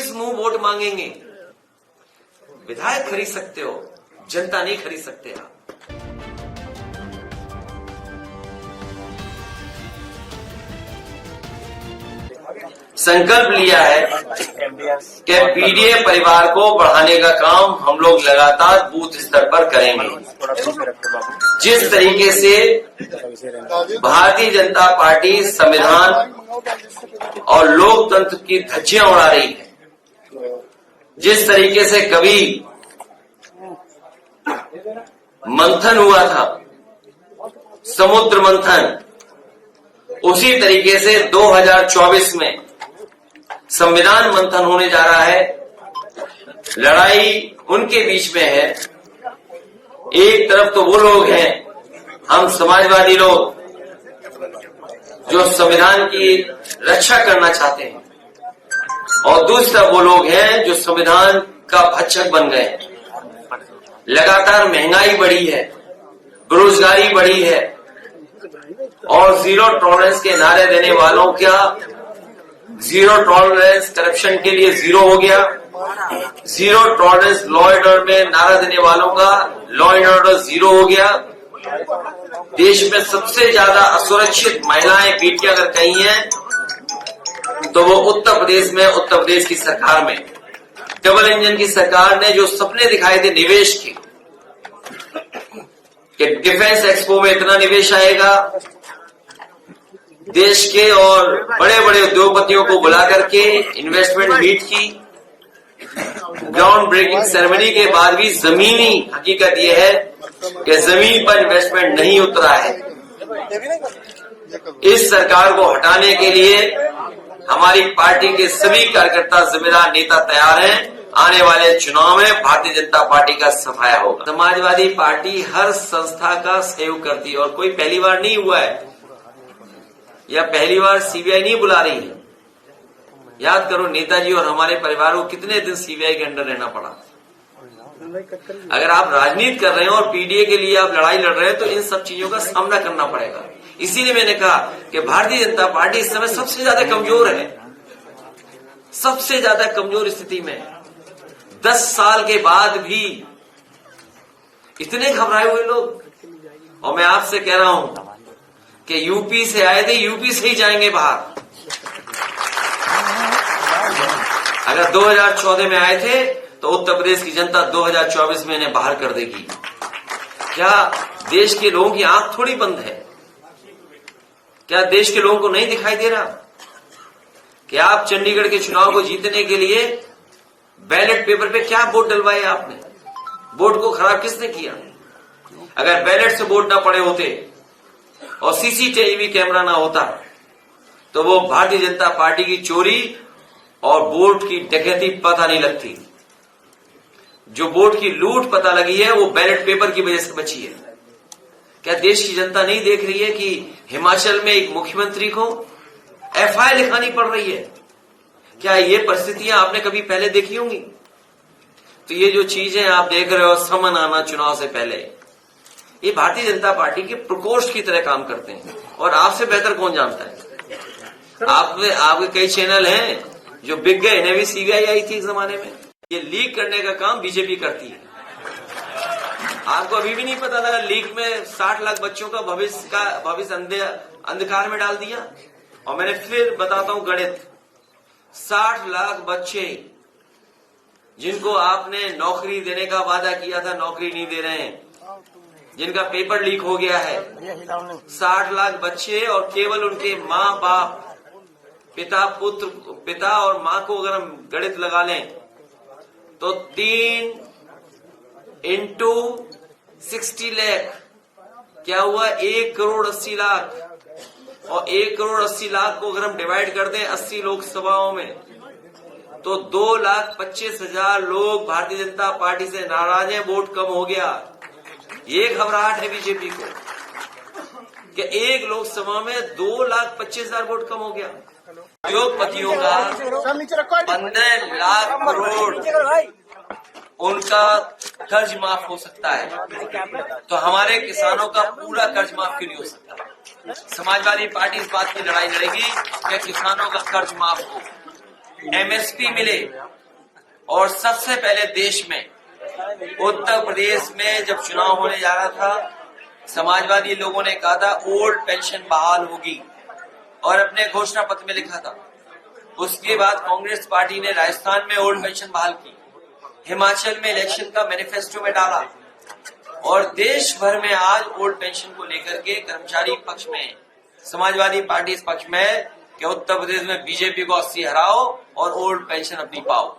किस मुंह वोट मांगेंगे? विधायक खरीद सकते हो, जनता नहीं खरीद सकते आप। संकल्प लिया है कि पीडीए परिवार को बढ़ाने का काम हम लोग लगातार बूथ स्तर पर करेंगे। जिस तरीके से भारतीय जनता पार्टी संविधान और लोकतंत्र की धज्जियां उड़ा रही है, जिस तरीके से कभी मंथन हुआ था, समुद्र मंथन, उसी तरीके से 2024 में संविधान मंथन होने जा रहा है। लड़ाई उनके बीच में है। एक तरफ तो वो लोग हैं, हम समाजवादी लोग, जो संविधान की रक्षा करना चाहते हैं, और दूसरी तरफ वो लोग हैं जो संविधान का भक्षक बन गए। लगातार महंगाई बढ़ी है, बेरोजगारी बढ़ी है, और जीरो टॉलरेंस के नारे देने वालों का जीरो टॉलरेंस करप्शन के लिए जीरो हो गया। Zero tolerance law and order में नारा देने वालों का लॉ एंड ऑर्डर जीरो हो गया। देश में सबसे ज्यादा असुरक्षित महिलाएं, बेटियां अगर कहीं हैं तो वो उत्तर प्रदेश में, उत्तर प्रदेश की सरकार में, डबल इंजन की सरकार ने जो सपने दिखाए थे निवेश के, कि डिफेंस एक्सपो में इतना निवेश आएगा, देश के और बड़े बड़े उद्योगपतियों को बुला करके इन्वेस्टमेंट मीट की। ग्राउंड ब्रेकिंग सेरेमनी के बाद भी जमीनी हकीकत यह है कि जमीन पर इन्वेस्टमेंट नहीं उतरा है। इस सरकार को हटाने के लिए हमारी पार्टी के सभी कार्यकर्ता, जिम्मेदार नेता तैयार हैं। आने वाले चुनाव में भारतीय जनता पार्टी का सफाया होगा। समाजवादी पार्टी हर संस्था का सहयोग करती है, और कोई पहली बार नहीं हुआ है, या पहली बार सीबीआई नहीं बुला रही है। याद करो, नेताजी और हमारे परिवार को कितने दिन सीबीआई के अंडर रहना पड़ा। अगर आप राजनीति कर रहे हो और पीडीए के लिए आप लड़ाई लड़ रहे हैं तो इन सब चीजों का सामना करना पड़ेगा। इसीलिए मैंने कहा कि भारतीय जनता पार्टी इस समय सबसे ज्यादा कमजोर है, सबसे ज्यादा कमजोर स्थिति में। 10 साल के बाद भी इतने घबराए हुए लोग। और मैं आपसे कह रहा हूं कि यूपी से आए थे, यूपी से ही जाएंगे बाहर। अगर 2014 में आए थे तो उत्तर प्रदेश की जनता 2024 में इन्हें बाहर कर देगी। क्या देश के लोगों की आंख थोड़ी बंद है? क्या देश के लोगों को नहीं दिखाई दे रहा कि आप चंडीगढ़ के चुनाव को जीतने के लिए बैलेट पेपर पे क्या वोट डलवाए आपने? वोट को खराब किसने किया? अगर बैलेट से वोट ना पड़े होते और सीसीटीवी कैमरा ना होता तो वो भारतीय जनता पार्टी की चोरी और वोट की डकैती पता नहीं लगती। जो वोट की लूट पता लगी है वो बैलेट पेपर की वजह से बची है। क्या देश की जनता नहीं देख रही है कि हिमाचल में एक मुख्यमंत्री को एफआईआर लिखानी पड़ रही है? क्या ये परिस्थितियां आपने कभी पहले देखी होंगी? तो ये जो चीजें आप देख रहे हो, समन आना चुनाव से पहले, ये भारतीय जनता पार्टी के प्रकोष्ठ की तरह काम करते हैं। और आपसे बेहतर कौन जानता है? आपके कई चैनल हैं जो बिक गए, इन्हें भी सीबीआई आई थी एक जमाने में। ये लीक करने का काम बीजेपी करती है। आपको अभी भी नहीं पता लगा लीक में 60 लाख बच्चों का भविष्य अंधकार में डाल दिया। और मैंने फिर बताता हूं गणित, 60 लाख बच्चे जिनको आपने नौकरी देने का वादा किया था, नौकरी नहीं दे रहे हैं, जिनका पेपर लीक हो गया है। 60 लाख बच्चे, और केवल उनके माँ बाप, पिता और माँ को अगर हम गणित लगा लें तो 3 × 60 लाख क्या हुआ? 1 करोड़ 80 लाख। और 1 करोड़ 80 लाख को अगर हम डिवाइड कर दें 80 लोकसभाओं में तो 2,25,000 लोग भारतीय जनता पार्टी से नाराज हैं, वोट कम हो गया। ये घबराहट है बीजेपी को कि एक लोकसभा में 2,25,000 वोट कम हो गया। उद्योगपतियों का 15 लाख करोड़ उनका कर्ज माफ हो सकता है, तो हमारे किसानों का पूरा कर्ज माफ क्यों नहीं हो सकता? समाजवादी पार्टी इस बात की लड़ाई लड़ेगी कि किसानों का कर्ज माफ हो, एमएसपी मिले, और सबसे पहले देश में उत्तर प्रदेश में जब चुनाव होने जा रहा था, समाजवादी लोगों ने कहा था ओल्ड पेंशन बहाल होगी और अपने घोषणा पत्र में लिखा था। उसके बाद कांग्रेस पार्टी ने राजस्थान में ओल्ड पेंशन बहाल की, हिमाचल में इलेक्शन का मैनिफेस्टो में डाला और देश भर में आज ओल्ड पेंशन को लेकर के कर्मचारी पक्ष में, समाजवादी पार्टी इस पक्ष में कि उत्तर प्रदेश में बीजेपी को 80 हराओ और ओल्ड पेंशन अपनी पाओ।